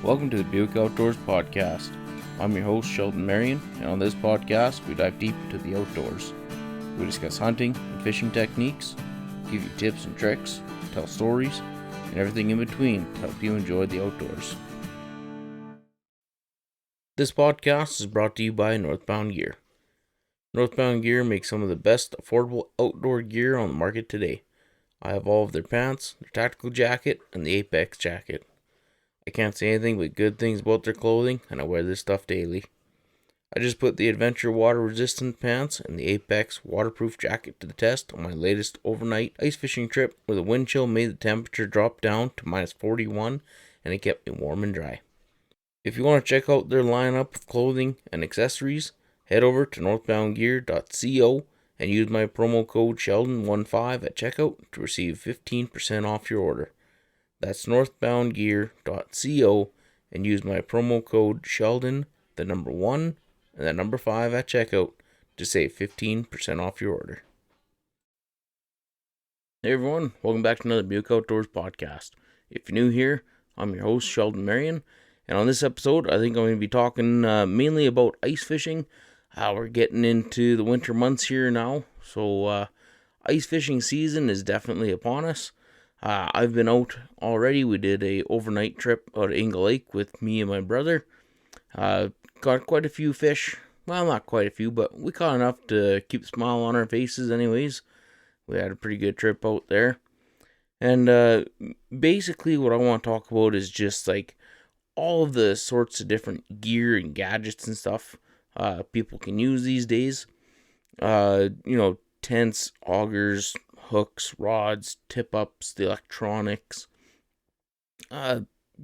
Welcome to the Buick Outdoors Podcast. I'm your host, Sheldon, and on this podcast, we dive deep into the outdoors. We discuss hunting and fishing techniques, give you tips and tricks, tell stories, and everything in between to help you enjoy the outdoors. This podcast is brought to you by Northbound Gear. Northbound Gear makes some of the best affordable outdoor gear on the market today. I have all of their pants, their tactical jacket, and the Apex jacket. I can't say anything but good things about their clothing, and I wear this stuff daily. I just put the Adventure water resistant pants and the Apex waterproof jacket to the test on my latest overnight ice fishing trip, where the wind chill made the temperature drop down to minus 41 and it kept me warm and dry. If you want to check out their lineup of clothing and accessories, head over to northboundgear.co and use my promo code Sheldon15 at checkout to receive 15% off your order. That's northboundgear.co and use my promo code Sheldon, the number 1 and the number 5 at checkout to save 15% off your order. Hey everyone, welcome back to another Buick Outdoors podcast. If you're new here, I'm your host Sheldon, and on this episode I think I'm going to be talking mainly about ice fishing. We're getting into the winter months here now, so ice fishing season is definitely upon us. I've been out already. We did a overnight trip out of Ingle Lake with me and my brother. Got quite a few fish. Well, not quite a few, but we caught enough to keep a smile on our faces anyways. We had a pretty good trip out there. And basically what I want to talk about is just like all of the sorts of different gear and gadgets and stuff people can use these days. Tents, augers, hooks, rods, tip-ups, the electronics.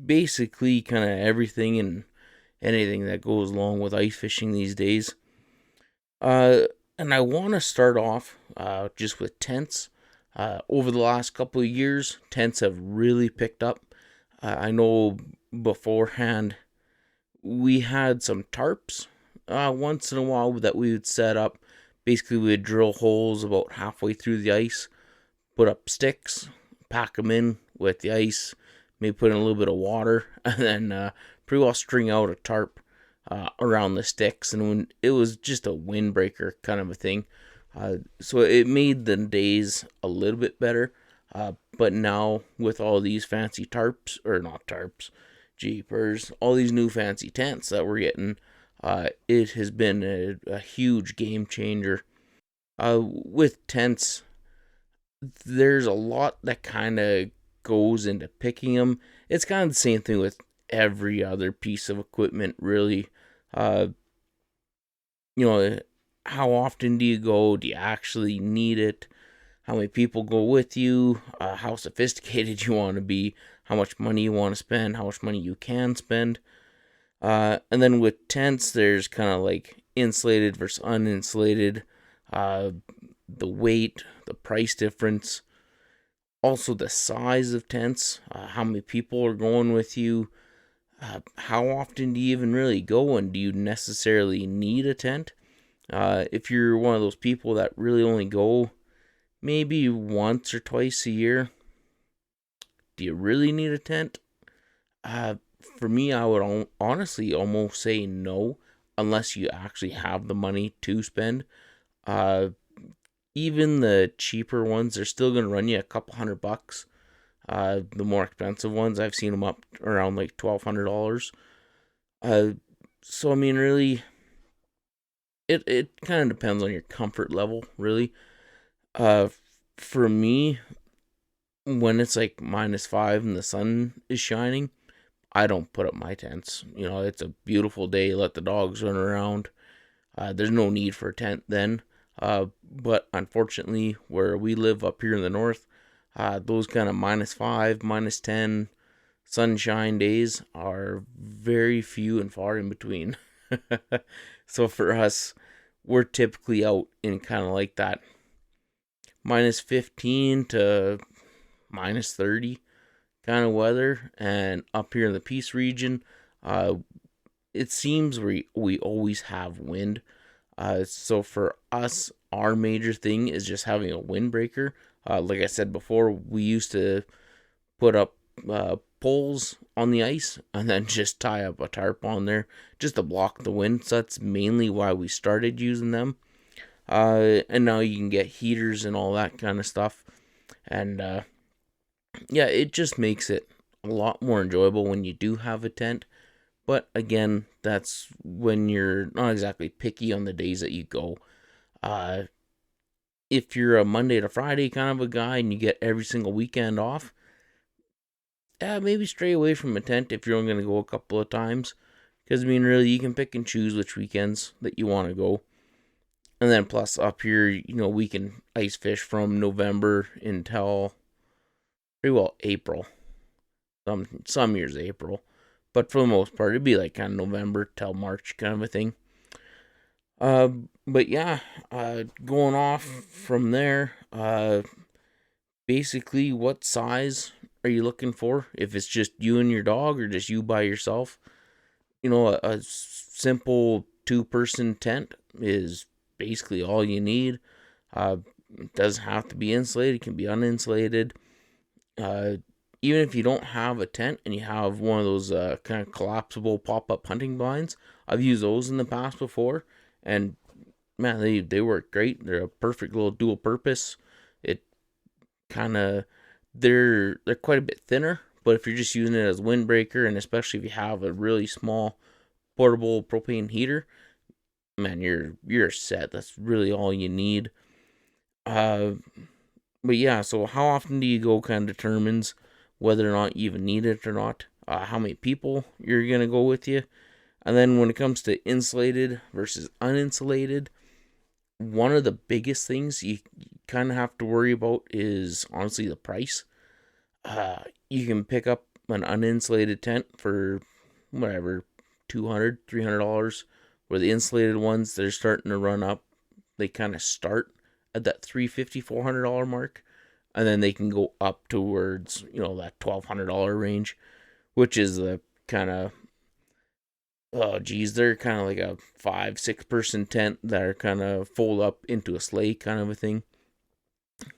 Basically kind of everything and anything that goes along with ice fishing these days. And I want to start off just with tents. Over the last couple of years, tents have really picked up. I know beforehand we had some tarps once in a while that we would set up. Basically, we would drill holes about halfway through the ice, put up sticks, pack them in with the ice, maybe put in a little bit of water, and then pretty well string out a tarp around the sticks. And when it was just a windbreaker kind of a thing. So it made the days a little bit better. But now with all these fancy tarps, or not tarps, jeepers, all these new fancy tents that we're getting, it has been a huge game changer. With tents, there's a lot that kind of goes into picking them. It's kind of the same thing with every other piece of equipment, really. How often do you go? Do you actually need it? How many people go with you? How sophisticated you want to be? How much money you want to spend? How much money you can spend? And then with tents, there's kind of like insulated versus uninsulated. The weight, the price difference, also the size of tents, how many people are going with you, how often do you even really go, and do you necessarily need a tent? If you're one of those people that really only go maybe once or twice a year, do you really need a tent? For me, I would honestly almost say no, unless you actually have the money to spend. Even the cheaper ones, they're still going to run you a couple $100. The more expensive ones, I've seen them up around like $1,200. So I mean, really, it kind of depends on your comfort level, really. For me, when it's like -5 and the sun is shining, I don't put up my tents. It's a beautiful day, let the dogs run around. There's no need for a tent then. But unfortunately, where we live up here in the north, those kind of -5, -10 sunshine days are very few and far in between. So for us, we're typically out in kind of like that -15 to -30 kind of weather. And up here in the Peace region, it seems we always have wind. So for us, our major thing is just having a windbreaker. Like I said before, we used to put up poles on the ice and then just tie up a tarp on there just to block the wind. So that's mainly why we started using them. And now you can get heaters and all that kind of stuff. And yeah, it just makes it a lot more enjoyable when you do have a tent. But again, that's when you're not exactly picky on the days that you go. If you're a Monday to Friday kind of a guy and you get every single weekend off, maybe stray away from a tent if you're only going to go a couple of times. Because, I mean, really, you can pick and choose which weekends that you want to go. And then plus up here, you know, we can ice fish from November until pretty well April. Some years April. But for the most part, it'd be like kind of November till March kind of a thing. But yeah, going off from there, basically what size are you looking for? If it's just you and your dog or just you by yourself, you know, a simple 2-person tent is basically all you need. It doesn't have to be insulated, it can be uninsulated. Even if you don't have a tent and you have one of those kind of collapsible pop-up hunting blinds, I've used those in the past before, and man, they work great. They're a perfect little dual purpose. It kind of they're quite a bit thinner, but if you're just using it as a windbreaker, and especially if you have a really small portable propane heater, man, you're set. That's really all you need. But yeah, so how often do you go kind of determines whether or not you even need it or not. How many people you're gonna go with you, and then when it comes to insulated versus uninsulated, one of the biggest things you kind of have to worry about is honestly the price. You can pick up an uninsulated tent for whatever $200-$300, where the insulated ones they're starting to run up. They kind of start at that $350-$400 mark, and then they can go up towards, you know, that $1,200 range, which is the kind of, oh geez, they're kind of like a 5-6 person tent that are kind of fold up into a sleigh kind of a thing.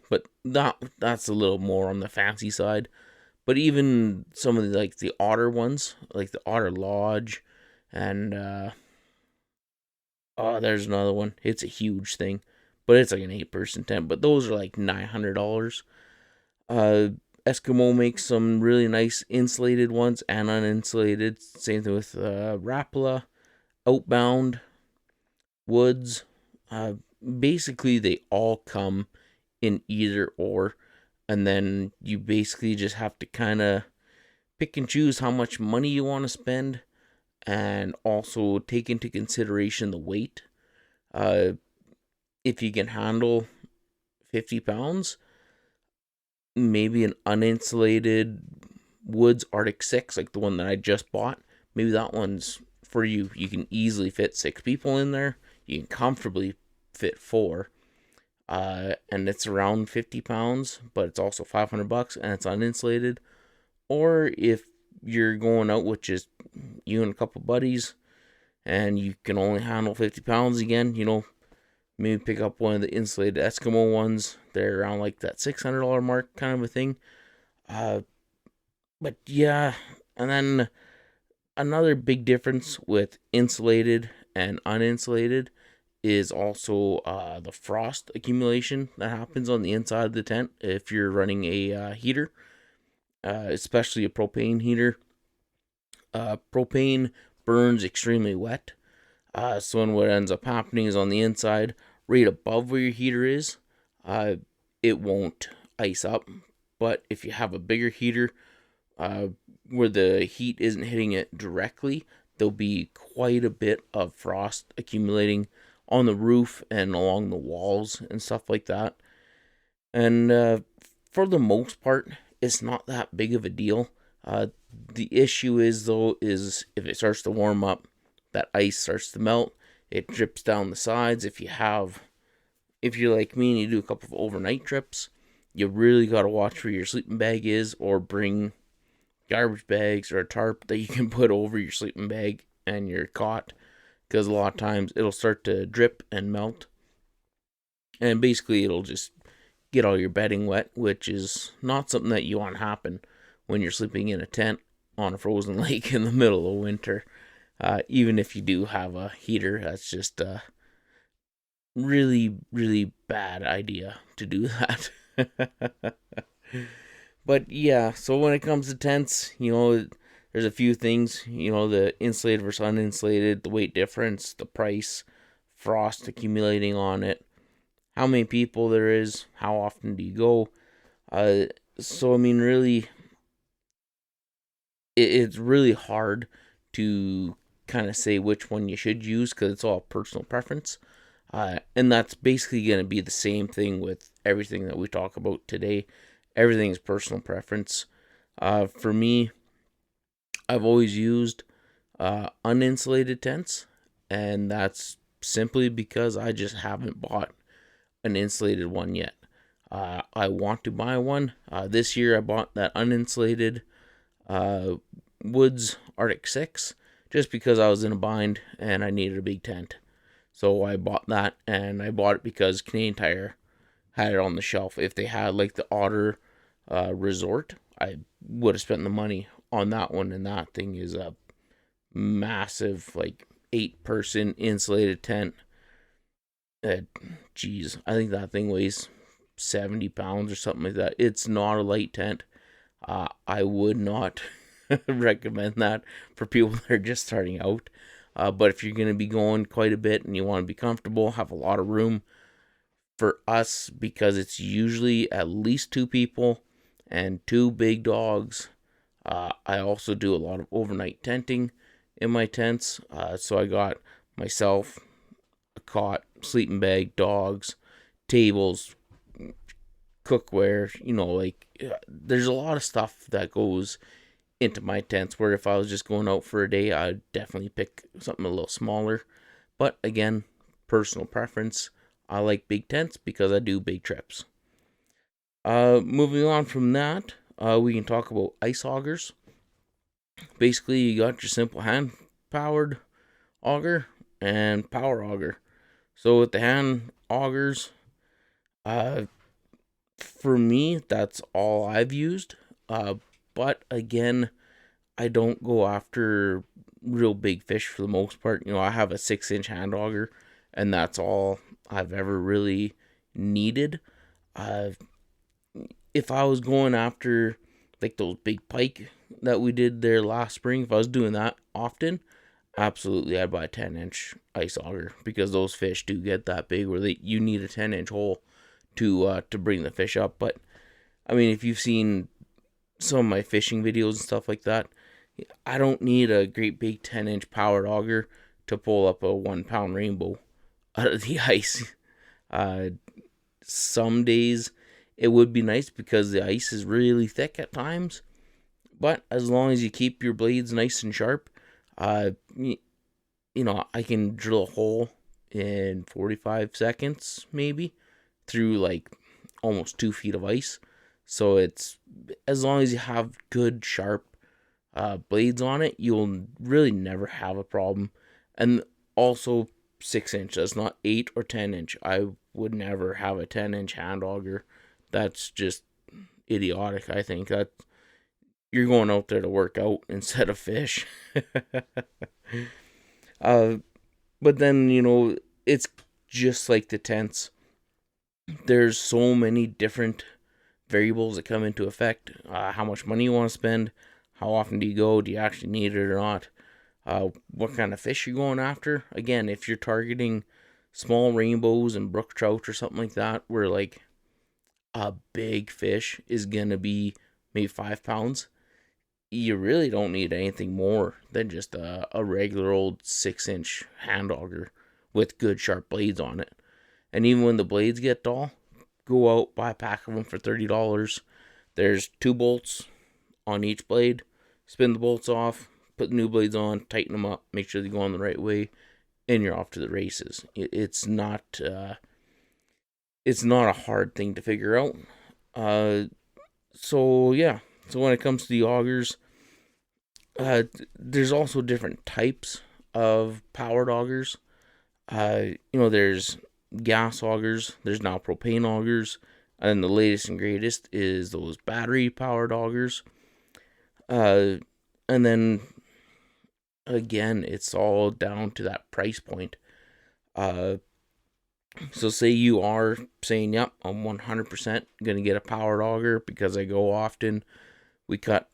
But that's a little more on the fancy side. But even some of the, like the Otter ones, like the Otter Lodge, and there's another one. It's a huge thing, but it's like an 8-person tent. But those are like $900. Eskimo makes some really nice insulated ones and uninsulated. Same thing with Rapala, Outbound, Woods. Basically, they all come in either or, and then you basically just have to kind of pick and choose how much money you want to spend, and also take into consideration the weight. If you can handle 50 pounds, maybe an uninsulated Woods Arctic 6, like the one that I just bought, maybe that one's for you. You can easily fit 6 people in there. You can comfortably fit 4. And it's around 50 pounds, but it's also $500 and it's uninsulated. Or if you're going out with just you and a couple buddies and you can only handle 50 pounds again, you know, maybe pick up one of the insulated Eskimo ones. They're around like that $600 mark kind of a thing. But yeah, and then another big difference with insulated and uninsulated is also the frost accumulation that happens on the inside of the tent if you're running a heater, especially a propane heater. Propane burns extremely wet, so then what ends up happening is on the inside, right above where your heater is, it won't ice up. But if you have a bigger heater, where the heat isn't hitting it directly, there'll be quite a bit of frost accumulating on the roof and along the walls and stuff like that. And for the most part, it's not that big of a deal. The issue is if it starts to warm up, that ice starts to melt. It drips down the sides. If you're like me and you do a couple of overnight trips, you really got to watch where your sleeping bag is, or bring garbage bags or a tarp that you can put over your sleeping bag and your cot, because a lot of times it'll start to drip and melt, and basically it'll just get all your bedding wet, which is not something that you want to happen when you're sleeping in a tent on a frozen lake in the middle of winter. Even if you do have a heater, that's just a really, really bad idea to do that. But yeah, so when it comes to tents, there's a few things, the insulated versus uninsulated, the weight difference, the price, frost accumulating on it, how many people there is, how often do you go. So, I mean, really, it's really hard to kind of say which one you should use because it's all personal preference. And that's basically going to be the same thing with everything that we talk about today. Everything is personal preference. For me, I've always used uninsulated tents, and that's simply because I just haven't bought an insulated one yet. I want to buy one. This year I bought that uninsulated Woods Arctic 6 just because I was in a bind and I needed a big tent. So I bought that, and I bought it because Canadian Tire had it on the shelf. If they had like the Otter Resort, I would have spent the money on that one, and that thing is a massive, like 8-person insulated tent. Geez, I think that thing weighs 70 pounds or something like that. It's not a light tent. I would not recommend that for people that are just starting out. But if you're going to be going quite a bit and you want to be comfortable, have a lot of room, for us, because it's usually at least 2 people and 2 big dogs. I also do a lot of overnight tenting in my tents. So I got myself, a cot, sleeping bag, dogs, tables, cookware, there's a lot of stuff that goes into my tents, where if I was just going out for a day, I'd definitely pick something a little smaller. But again, personal preference. I like big tents because I do big trips. Moving on from that, we can talk about ice augers. Basically, you got your simple hand-powered auger and power auger. So with the hand augers, for me, that's all I've used. But again, I don't go after real big fish for the most part. I have a 6-inch hand auger, and that's all I've ever really needed. If I was going after like those big pike that we did there last spring, if I was doing that often, absolutely I'd buy a 10-inch ice auger, because those fish do get that big where you need a 10-inch hole to bring the fish up. But I mean, if you've seen some of my fishing videos and stuff like that, I don't need a great big 10-inch powered auger to pull up a 1-pound rainbow out of the ice. Some days it would be nice because the ice is really thick at times, but as long as you keep your blades nice and sharp, I can drill a hole in 45 seconds maybe through like almost 2 feet of ice. So it's, as long as you have good sharp blades on it, you'll really never have a problem. And also 6-inch, that's not 8 or 10-inch. I would never have a 10-inch hand auger. That's just idiotic. I think that you're going out there to work out instead of fish. But then, it's just like the tents. There's so many different variables that come into effect. How much money you want to spend, how often do you go, do you actually need it or not, what kind of fish you're going after. Again, if you're targeting small rainbows and brook trout or something like that, where like a big fish is gonna be maybe 5 pounds, you really don't need anything more than just a regular old 6-inch hand auger with good sharp blades on it. And even when the blades get dull, go out, buy a pack of them for $30. There's 2 bolts on each blade. Spin the bolts off, put the new blades on, tighten them up, make sure they go on the right way, and you're off to the races. It's not a hard thing to figure out. So when it comes to the augers, there's also different types of powered augers. There's gas augers, there's now propane augers, and the latest and greatest is those battery powered augers. Uh, and then again, it's all down to that price point. Uh, so say you are saying, "Yep, I'm 100% gonna get a powered auger because I go often. We cut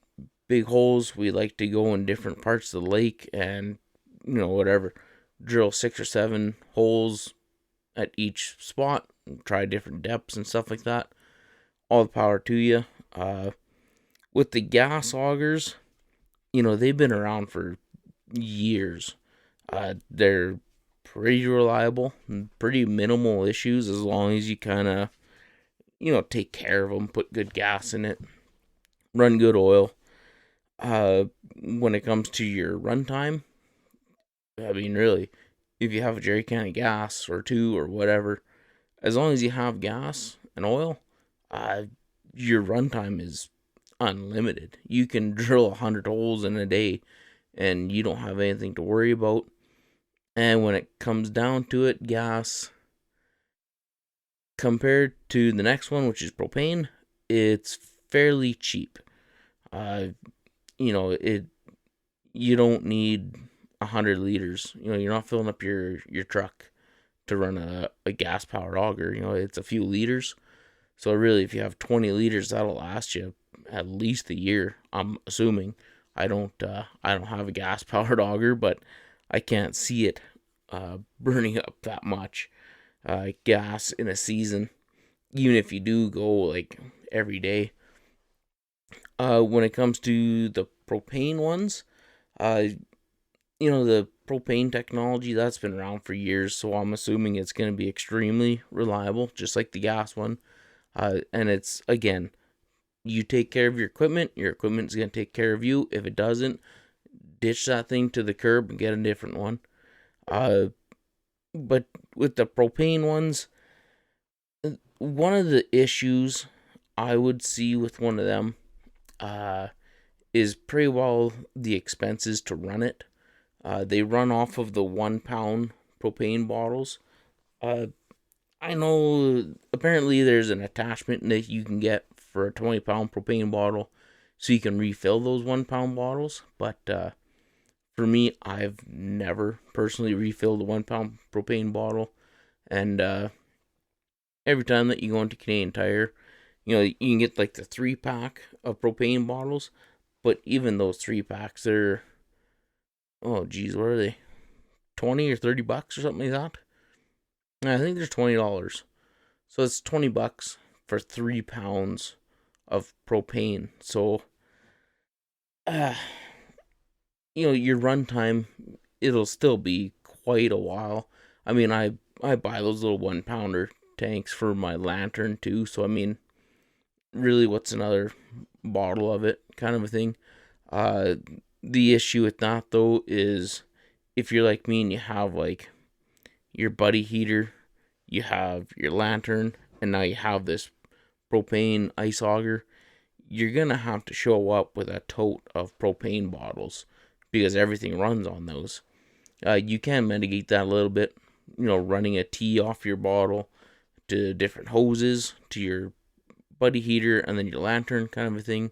big holes. We like to go in different parts of the lake, and whatever, drill 6 or 7 holes at each spot, and try different depths and stuff like that. All the power to you." With the gas augers, they've been around for years. They're pretty reliable, pretty minimal issues as long as you kind of, take care of them, put good gas in it, run good oil. When it comes to your runtime, I mean, really, if you have a jerry can of gas or two or whatever, as long as you have gas and oil, uh, your runtime is unlimited. You can drill 100 holes in a day and you don't have anything to worry about. And when it comes down to it, gas, compared to the next one, which is propane, it's fairly cheap. Uh, it you don't need 100 liters. You're not filling up your truck to run a gas powered auger. It's a few liters. So really, if you have 20 liters, that'll last you at least a year. I'm assuming. I don't have a gas powered auger, but I can't see it burning up that much gas in a season. Even if you do go like every day. When it comes to the propane ones, the propane technology that's been around for years, so I'm assuming it's going to be extremely reliable, just like the gas one. And it's, again, you take care of your equipment's going to take care of you. If it doesn't, ditch that thing to the curb and get a different one. But with the propane ones, one of the issues I would see with one of them is pretty well the expenses to run it. They run off of the 1 pound propane bottles. I know apparently there's an attachment that you can get for a 20-pound propane bottle so you can refill those 1 pound bottles. But for me, I've never personally refilled a 1 pound propane bottle. And every time that you go into Canadian Tire, you can get like the 3-pack of propane bottles. But even those 3-packs, they're, oh geez, what are they? 20 or 30 bucks or something like that? I think they're $20. So it's $20 for 3 pounds of propane. So, your runtime, it'll still be quite a while. I mean, I buy those little 1 pounder tanks for my lantern too. So, I mean, really, what's another bottle of it kind of a thing? The issue with that, though, is if you're like me and you have, like, your buddy heater, you have your lantern, and now you have this propane ice auger, you're going to have to show up with a tote of propane bottles because everything runs on those. You can mitigate that a little bit, running a tee off your bottle to different hoses to your buddy heater and then your lantern kind of a thing.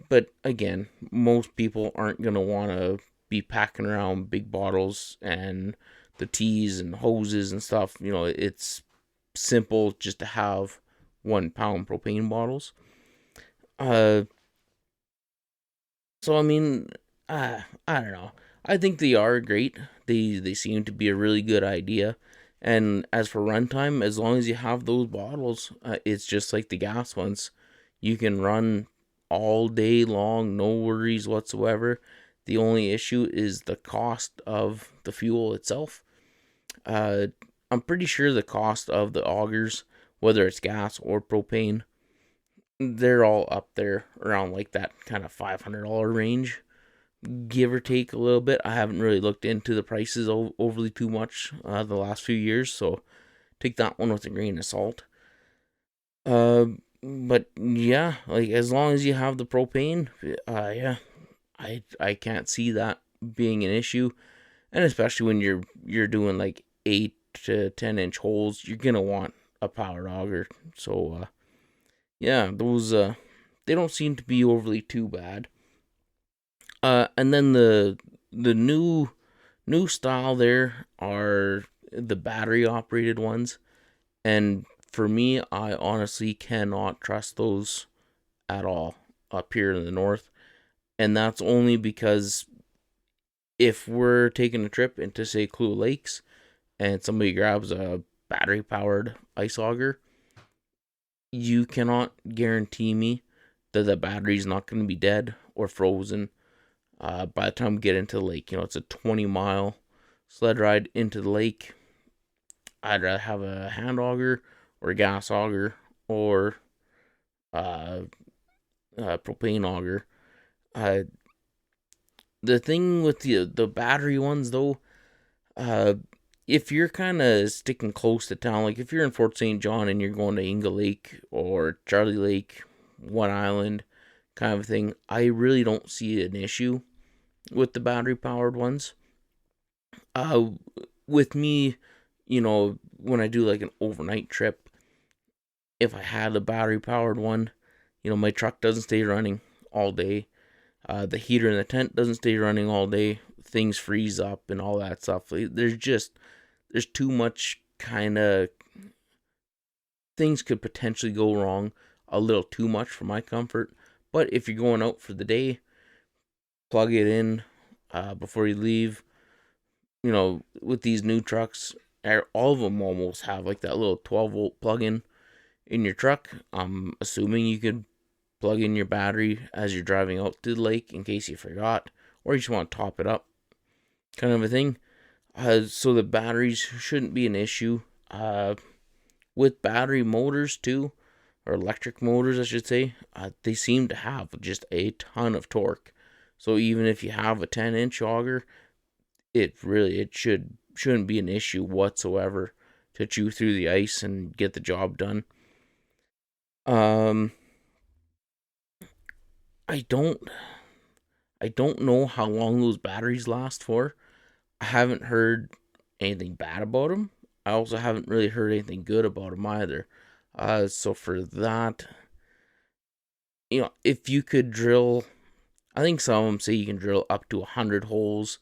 But again, most people aren't going to want to be packing around big bottles and the tees and hoses and stuff. It's simple just to have 1 pound propane bottles. So I mean, I don't know. I think they are great. They seem to be a really good idea. And as for runtime, as long as you have those bottles, it's just like the gas ones. You can run all day long, no worries whatsoever. The only issue is the cost of the fuel itself. I'm pretty sure the cost of the augers, whether it's gas or propane, they're all up there around like that kind of $500 range, give or take a little bit. I haven't really looked into the prices overly too much the last few years, so take that one with a grain of salt. But yeah, like as long as you have the propane, yeah, I can't see that being an issue, and especially when you're doing like 8 to 10 inch holes, you're gonna want a powered auger. So yeah, they don't seem to be overly too bad. And then the new style there are the battery operated ones, and for me, I honestly cannot trust those at all up here in the north, and that's only because if we're taking a trip into, say, Clue Lakes and somebody grabs a battery powered ice auger, you cannot guarantee me that the battery's not going to be dead or frozen by the time we get into the lake. It's a 20-mile sled ride into the lake. I'd rather have a hand auger or a gas auger or a propane auger. The thing with the battery ones, though, if you're kind of sticking close to town, like if you're in Fort St. John and you're going to Inga Lake or Charlie Lake, One Island, kind of thing, I really don't see an issue with the battery powered ones. With me, when I do like an overnight trip, if I had a battery powered one, my truck doesn't stay running all day. The heater in the tent doesn't stay running all day. Things freeze up and all that stuff. There's too much kind of things could potentially go wrong a little too much for my comfort. But if you're going out for the day, plug it in before you leave. With these new trucks, all of them almost have like that little 12-volt plug-in in your truck. I'm assuming you could plug in your battery as you're driving out to the lake in case you forgot, or you just want to top it up, kind of a thing. So the batteries shouldn't be an issue. With battery motors too, or electric motors, I should say, they seem to have just a ton of torque. So even if you have a 10-inch auger, it shouldn't be an issue whatsoever to chew through the ice and get the job done. I don't know how long those batteries last for. I haven't heard anything bad about them. I also haven't really heard anything good about them either. So for that, if you could drill, I think some of them say you can drill up to 100 holes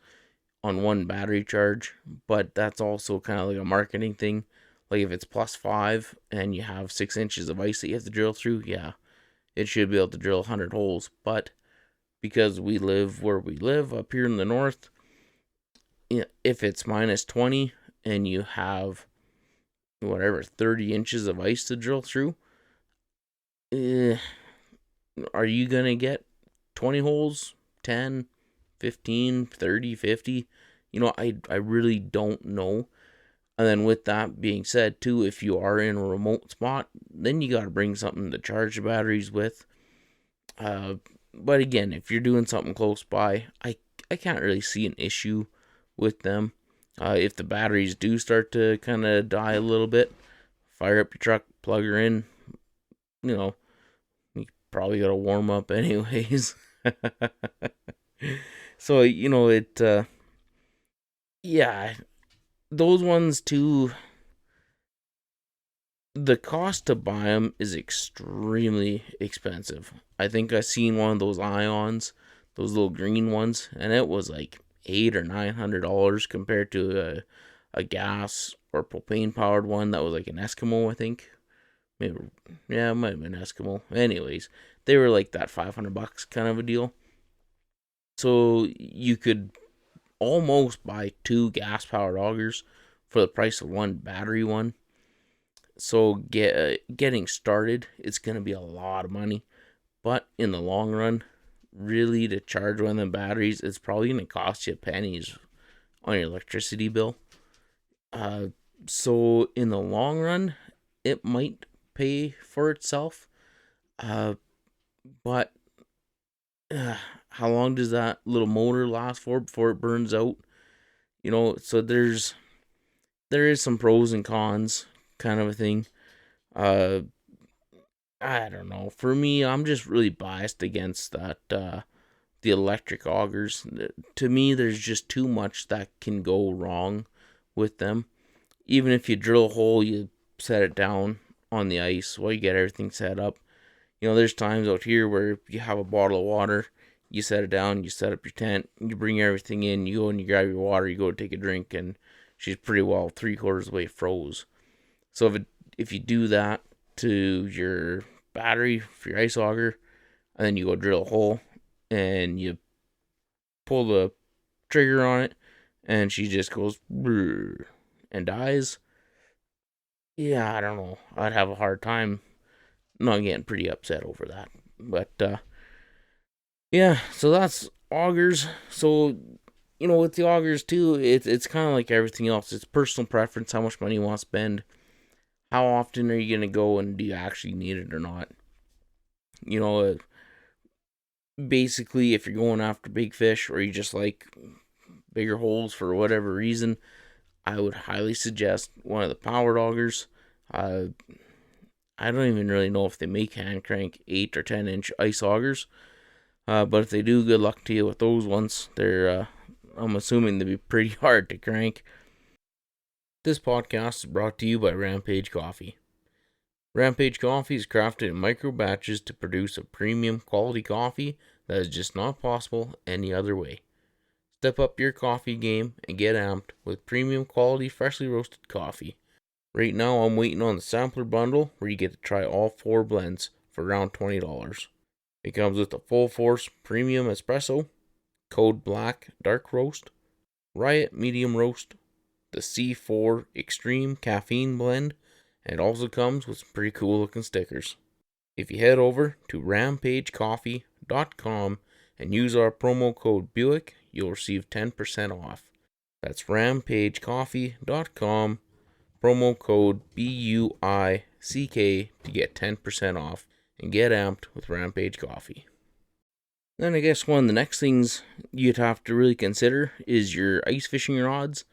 on one battery charge, but that's also kind of like a marketing thing. Like if it's +5 and you have 6 inches of ice that you have to drill through, yeah, it should be able to drill 100 holes. But because we live where we live up here in the north, if it's -20 and you have 30 inches of ice to drill through, are you gonna get 20 holes, 10, 15, 30, 50? I really don't know. And then with that being said too, if you are in a remote spot, then you got to bring something to charge the batteries with. But again, if you're doing something close by, I can't really see an issue with them. If the batteries do start to kind of die a little bit, fire up your truck, plug her in. You probably got to warm up anyways. So, yeah, those ones too, the cost to buy them is extremely expensive. I think I seen one of those ions, those little green ones, and it was like $800 or $900 compared to a gas or propane powered one that was like an Eskimo, I think. Maybe, yeah, it might have been Eskimo. Anyways, they were like that $500 kind of a deal. So you could almost buy 2 gas powered augers for the price of one battery one. So getting started, it's going to be a lot of money. But in the long run, really to charge one of the batteries, it's probably going to cost you pennies on your electricity bill. So in the long run, it might pay for itself. But how long does that little motor last for before it burns out? So there is some pros and cons kind of a thing. I don't know. For me, I'm just really biased against that the electric augers. To me, there's just too much that can go wrong with them. Even if you drill a hole, you set it down on the ice while you get everything set up. There's times out here where you have a bottle of water, you set it down, you set up your tent, you bring everything in, you go and you grab your water, you go take a drink, and she's pretty well 3/4 of the way froze. So if you do that to your battery for your ice auger, and then you go drill a hole, and you pull the trigger on it, and she just goes and dies. Yeah, I don't know. I'd have a hard time not getting pretty upset over that. But yeah, so that's augers. So with the augers too, it's kind of like everything else. It's personal preference, how much money you want to spend. How often are you gonna go, and do you actually need it or not? Basically, if you're going after big fish, or you just like bigger holes for whatever reason, I would highly suggest one of the powered augers. I don't even really know if they make hand crank 8 or 10-inch ice augers, but if they do, good luck to you with those ones. They're I'm assuming they'd be pretty hard to crank. This podcast is brought to you by Rampage Coffee. Rampage Coffee is crafted in micro batches to produce a premium quality coffee that is just not possible any other way. Step up your coffee game and get amped with premium quality freshly roasted coffee. Right now I'm waiting on the sampler bundle where you get to try all 4 blends for around $20. It comes with a full force premium espresso, Code Black dark roast, Riot medium roast, the C4 extreme caffeine blend, and it also comes with some pretty cool looking stickers. If you head over to rampagecoffee.com and use our promo code Buick, you'll receive 10% off. That's rampagecoffee.com, promo code BUICK to get 10% off and get amped with Rampage Coffee. Then I guess one of the next things you'd have to really consider is your ice fishing rods.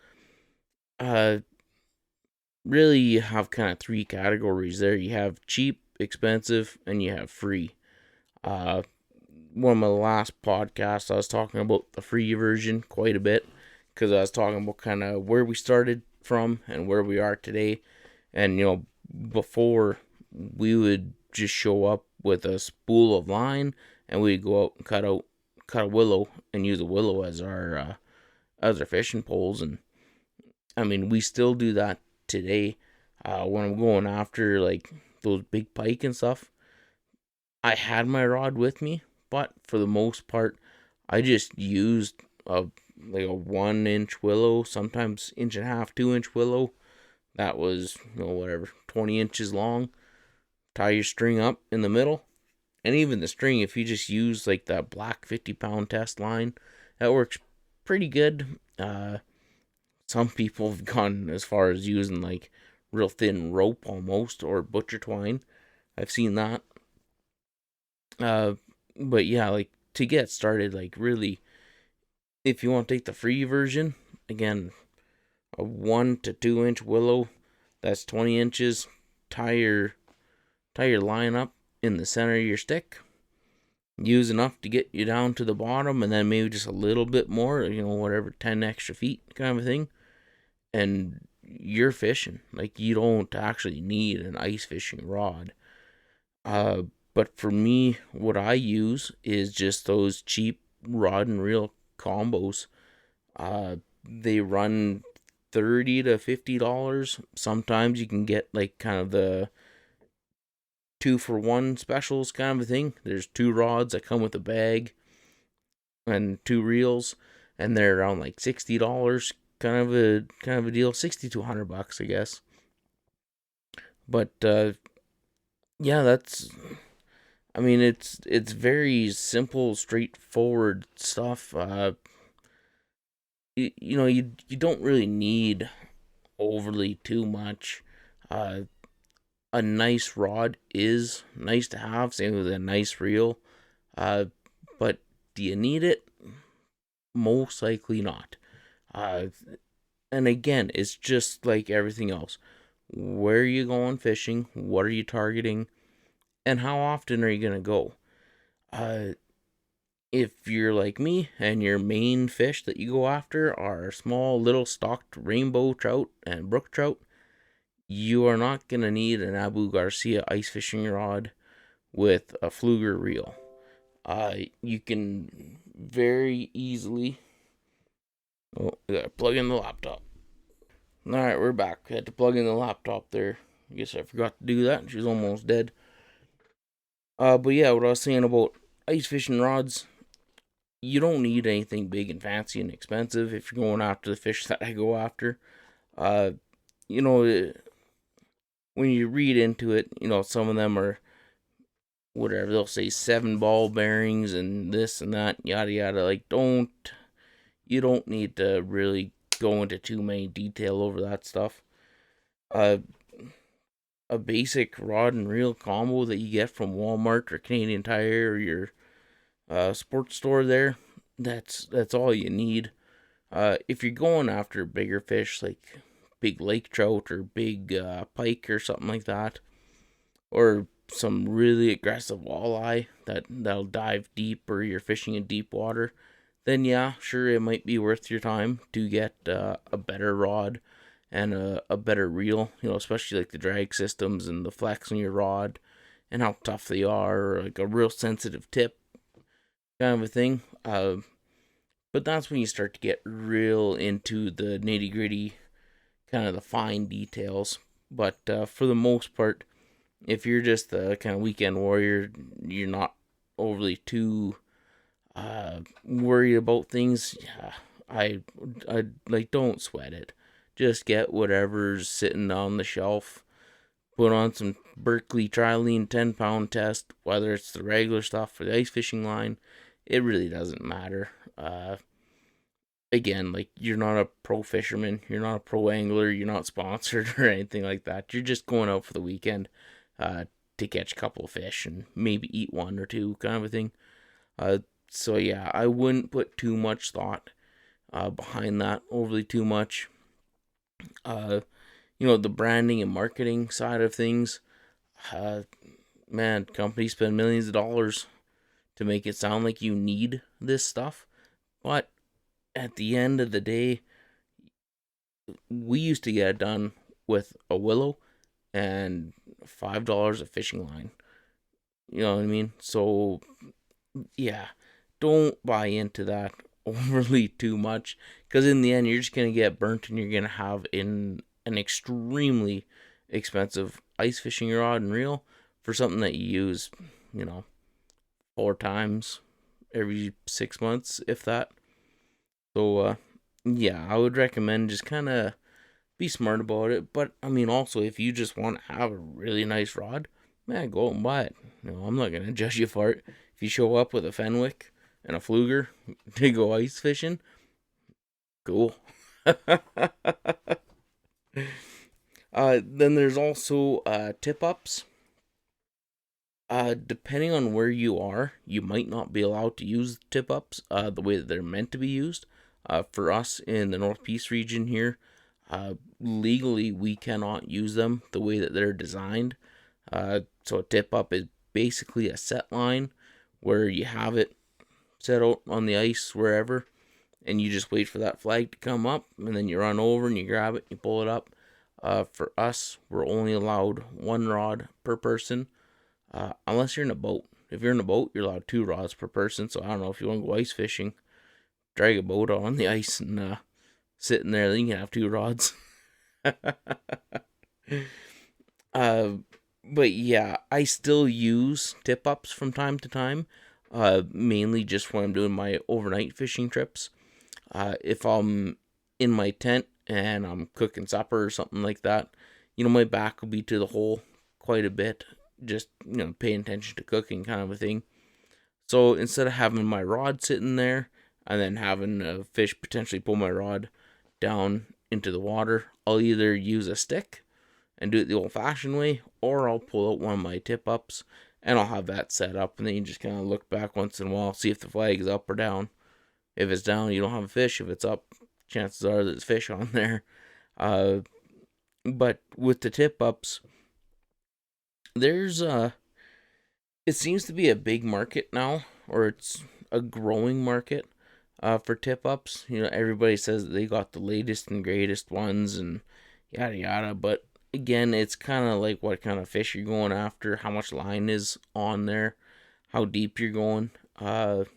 Really, you have kind of 3 categories there. You have cheap, expensive, and you have free. One of my last podcasts, I was talking about the free version quite a bit, because I was talking about kind of where we started from and where we are today. And, before, we would just show up with a spool of line, and we'd go out and cut a willow and use a willow as our fishing poles. And I mean, we still do that today. When I'm going after like those big pike and stuff, I had my rod with me, but for the most part, I just used a 1-inch willow, sometimes 1.5-inch, 2-inch willow. That was 20 inches long. Tie your string up in the middle, and even the string, if you just use like that black 50-pound test line, that works pretty good. Some people have gone as far as using like real thin rope almost, or butcher twine. I've seen that. But yeah, like to get started, like really, if you want to take the free version, again, a 1 to 2-inch willow, that's 20 inches. Tie your line up in the center of your stick. Use enough to get you down to the bottom, and then maybe just a little bit more, whatever, 10 extra feet kind of a thing. And you're fishing. Like, you don't actually need an ice fishing rod. But for me, what I use is just those cheap rod and reel combos. They run $30 to $50. Sometimes you can get like kind of the 2-for-1 specials kind of a thing. There's 2 rods that come with a bag and 2 reels, and they're around like $60. Kind of a deal, $60 to $100, I guess. But yeah, it's very simple, straightforward stuff. You don't really need overly too much. A nice rod is nice to have, same with a nice reel. But do you need it? Most likely not. And again, it's just like everything else. Where are you going fishing? What are you targeting? And how often are you going to go? If you're like me and your main fish that you go after are small little stocked rainbow trout and brook trout, you are not going to need an AbuGarcia ice fishing rod with a Fluger reel. You can very easily... Oh, I gotta plug in the laptop. Alright, we're back. I had to plug in the laptop there. I guess I forgot to do that. She's almost dead. But yeah, what I was saying about ice fishing rods, you don't need anything big and fancy and expensive if you're going after the fish that I go after. You know, when you read into it, you know, some of them are whatever, they'll say 7 ball bearings and this and that, yada yada. Like, you don't need to really go into too many detail over that stuff. A basic rod and reel combo that you get from Walmart or Canadian Tire or your sports store there, that's all you need. If you're going after bigger fish like big lake trout or big pike or something like that, or some really aggressive walleye that'll dive deep, or you're fishing in deep water, then yeah, sure, it might be worth your time to get a better rod and a better reel, you know, especially like the drag systems and the flex on your rod and how tough they are, or like a real sensitive tip kind of a thing. But that's when you start to get real into the nitty gritty, kind of the fine details. But for the most part, if you're just a kind of weekend warrior, you're not overly too worried about things. I like, don't sweat it. Just get whatever's sitting on the shelf. Put on some Berkley Trilene 10-pound test, whether it's the regular stuff for the ice fishing line. It really doesn't matter. Again, like, you're not a pro fisherman, you're not a pro angler, you're not sponsored or anything like that. You're just going out for the weekend to catch a couple of fish and maybe eat one or two, kind of a thing. So yeah, I wouldn't put too much thought behind that, overly too much. You know, the branding and marketing side of things, man, companies spend millions of dollars to make it sound like you need this stuff. But at the end of the day, we used to get it done with a willow and $5 a fishing line. You know what I mean? So yeah, don't buy into that overly too much, because in the end you're just going to get burnt and you're going to have an extremely expensive ice fishing rod and reel for something that you use, you know, 4 times every 6 months, if that. So yeah, I would recommend just kind of be smart about it. But I mean, also, if you just want to have a really nice rod, man, go out and buy it. You know, I'm not going to judge you for it. If you show up with a Fenwick and a Fluger to go ice fishing, cool. Then there's also tip-ups. Depending on where you are, you might not be allowed to use tip-ups the way that they're meant to be used. For us in the Northeast region here, legally we cannot use them the way that they're designed. So a tip-up is basically a set line where you have it set out on the ice wherever, and you just wait for that flag to come up, and then you run over and you grab it, you pull it up. For us, we're only allowed 1 rod per person, unless you're in a boat. If you're in a boat, you're allowed 2 rods per person. So I don't know, if you want to go ice fishing, drag a boat out on the ice and sit in there, then you can have 2 rods. But yeah, I still use tip-ups from time to time, mainly just when I'm doing my overnight fishing trips. If I'm in my tent and I'm cooking supper or something like that, you know, my back will be to the hole quite a bit, just, you know, paying attention to cooking kind of a thing. So instead of having my rod sitting there and then having a fish potentially pull my rod down into the water, I'll either use a stick and do it the old-fashioned way, or I'll pull out one of my tip-ups and I'll have that set up, and then you just kind of look back once in a while, see if the flag is up or down. If it's down, you don't have a fish. If it's up, chances are there's fish on there. But with the tip-ups, there's it seems to be a big market now, or it's a growing market for tip-ups. You know, everybody says that they got the latest and greatest ones and yada yada, but again, it's kind of like what kind of fish you're going after, how much line is on there, how deep you're going. Because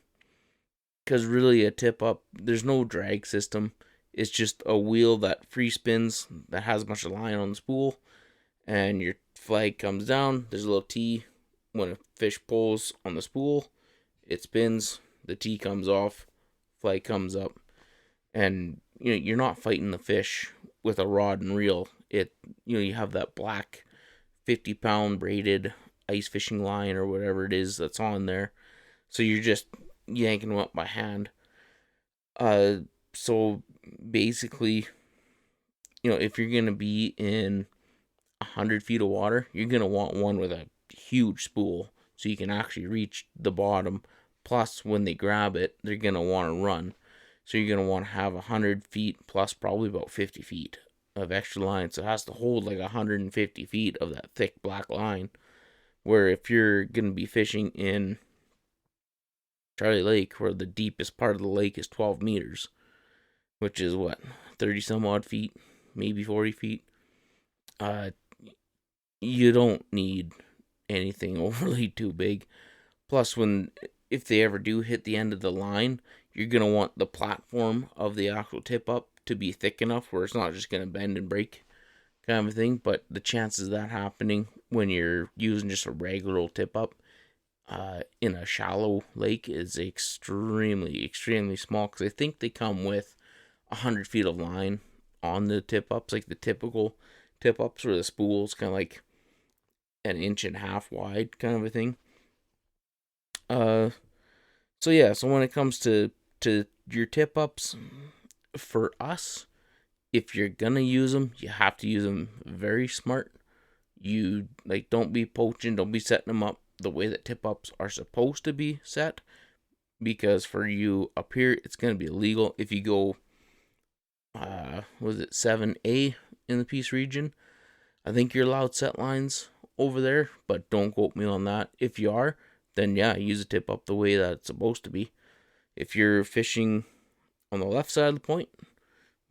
really, a tip up, there's no drag system. It's just a wheel that free spins that has a bunch of line on the spool, and your flag comes down. There's a little T. When a fish pulls on the spool, it spins, the T comes off, flag comes up, and you're not fighting the fish with a rod and reel. You have that black 50-pound braided ice fishing line or whatever it is that's on there, so you're just yanking them up by hand. So basically, if you're gonna be in 100 feet of water, you're gonna want one with a huge spool so you can actually reach the bottom. Plus, when they grab it, they're gonna want to run. So you're gonna want to have 100 feet plus probably about 50 feet of extra line. So it has to hold like 150 feet of that thick black line. Where if you're gonna be fishing in Charlie Lake, where the deepest part of the lake is 12 meters, which is what, 30 some odd feet, maybe 40 feet. You don't need anything overly too big. Plus, if they ever do hit the end of the line, you're gonna want the platform of the actual tip up to be thick enough where it's not just gonna bend and break, kind of a thing. But the chances of that happening when you're using just a regular old tip up in a shallow lake is extremely, extremely small, because I think they come with 100 feet of line on the tip ups, like the typical tip ups where the spool's kind of like an inch and a half wide, kind of a thing. So when it comes to your tip ups, for us, if you're gonna use them, you have to use them very smart. You don't be poaching, don't be setting them up the way that tip ups are supposed to be set, because for you up here, it's gonna be illegal if you go. Was it 7A in the Peace region? I think you're allowed set lines over there, but don't quote me on that. If you are, then yeah, use a tip up the way that it's supposed to be. If you're fishing on the left side of the point,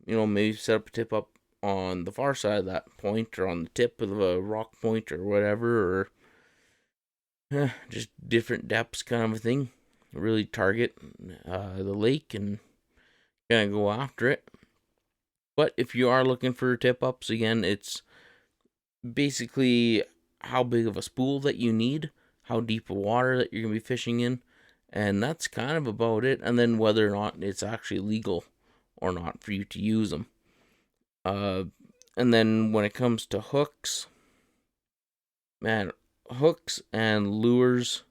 maybe set up a tip up on the far side of that point, or on the tip of a rock point or whatever, or just different depths, kind of a thing. Really target the lake and kind of go after it. But if you are looking for tip ups, again, it's basically how big of a spool that you need, how deep of water that you're going to be fishing in, and that's kind of about it. And then whether or not it's actually legal or not for you to use them. And then when it comes to hooks, man, hooks and lures,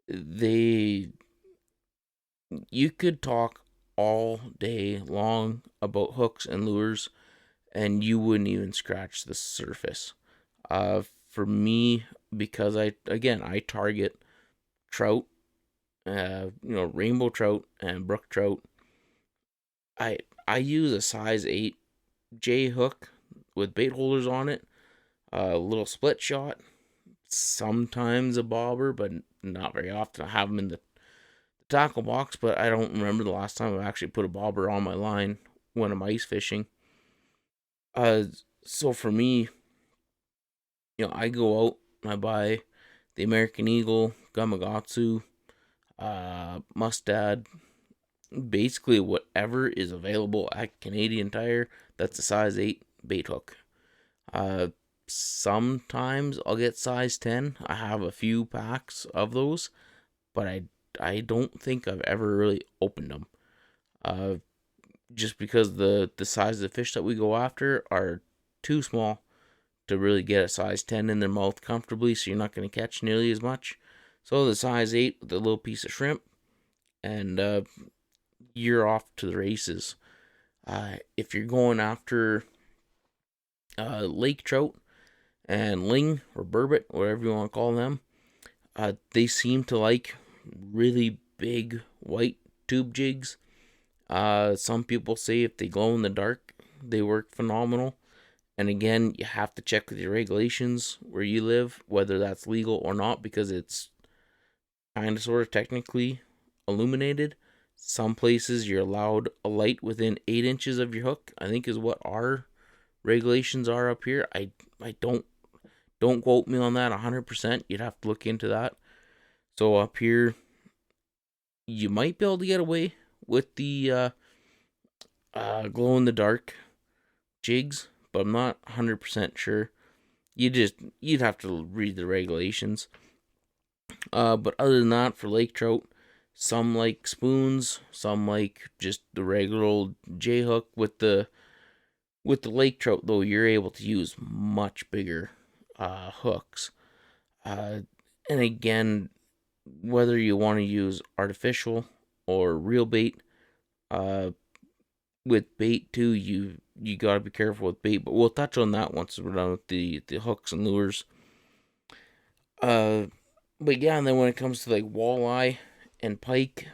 you could talk all day long about hooks and lures, and you wouldn't even scratch the surface. For me, because I target trout, rainbow trout and brook trout. I use a size 8 J hook with bait holders on it, a little split shot, sometimes a bobber, but not very often. I have them in the tackle box, but I don't remember the last time I actually put a bobber on my line when I'm ice fishing. So for me, I go out and I buy the American Eagle, Gamakatsu, Mustad, basically whatever is available at Canadian Tire that's a size 8 bait hook. Sometimes I'll get size 10. I have a few packs of those, but I don't think I've ever really opened them. Just because the size of the fish that we go after are too small to really get a size 10 in their mouth comfortably, so you're not going to catch nearly as much. So the size 8 with a little piece of shrimp, and you're off to the races. If you're going after lake trout and ling or burbot, whatever you want to call them, they seem to like really big white tube jigs. Some people say if they glow in the dark, they work phenomenal. And again, you have to check with your regulations where you live, whether that's legal or not, because it's kind of sort of technically illuminated. Some places you're allowed a light within 8 inches of your hook, I think is what our regulations are up here. I don't quote me on that 100%. You'd have to look into that. So up here, you might be able to get away with the glow in the dark jigs, but I'm not 100% sure. You'd have to read the regulations. But other than that, for lake trout, some like spoons, some like just the regular old J hook. With the lake trout though, you're able to use much bigger hooks. Uh, and again, whether you want to use artificial or real bait, uh, with bait too, you gotta be careful with bait. But we'll touch on that once we're done with the hooks and lures. Uh, but yeah, and then when it comes to like walleye and pike,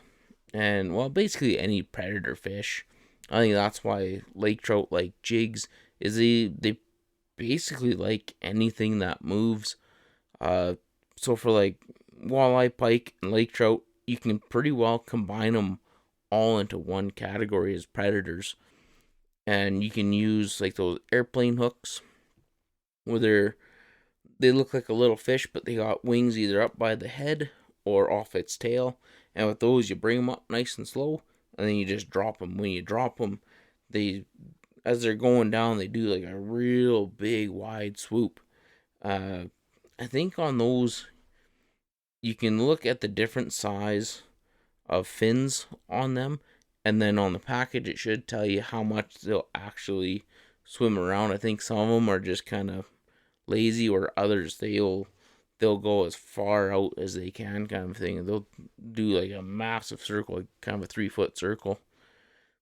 and well, basically any predator fish, I think that's why lake trout like jigs is they basically like anything that moves. Uh, so for like walleye, pike, and lake trout, you can pretty well combine them all into one category as predators, and you can use like those airplane hooks where they look like a little fish, but they got wings either up by the head or off its tail. And with those, you bring them up nice and slow, and then you just drop them. When you drop them, they, as they're going down, they do like a real big wide swoop. I think on those, you can look at the different size of fins on them, and then on the package, it should tell you how much they'll actually swim around. I think some of them are just kind of lazy, or others they'll go as far out as they can, kind of thing. They'll do like a massive circle, like kind of a 3-foot circle.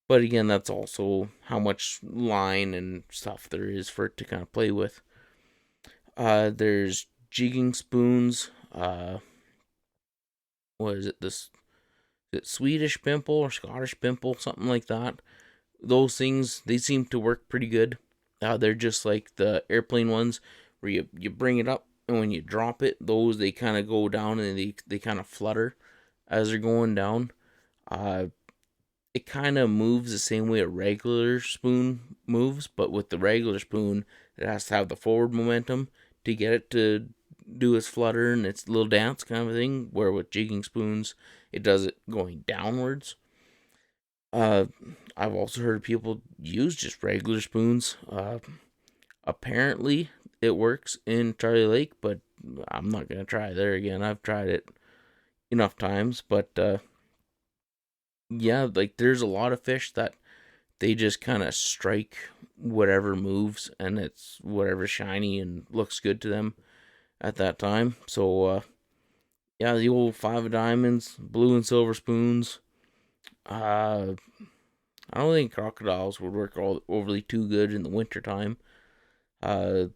But again, that's also how much line and stuff there is for it to kind of play with. There's jigging spoons. What is it? Is it Swedish pimple or Scottish pimple, something like that. Those things, they seem to work pretty good. They're just like the airplane ones where you bring it up, and when you drop it, those they kind of go down and they kind of flutter as they're going down. It kind of moves the same way a regular spoon moves, but with the regular spoon, it has to have the forward momentum to get it to do its flutter and its little dance kind of thing. Where with jigging spoons, it does it going downwards. I've also heard people use just regular spoons. Apparently, it works in Charlie Lake, but I'm not gonna try there again. I've tried it enough times, but yeah, like there's a lot of fish that they just kind of strike whatever moves, and it's whatever shiny and looks good to them at that time. So yeah, the old 5 of diamonds, blue and silver spoons. I don't think crocodiles would work all overly too good in the wintertime. The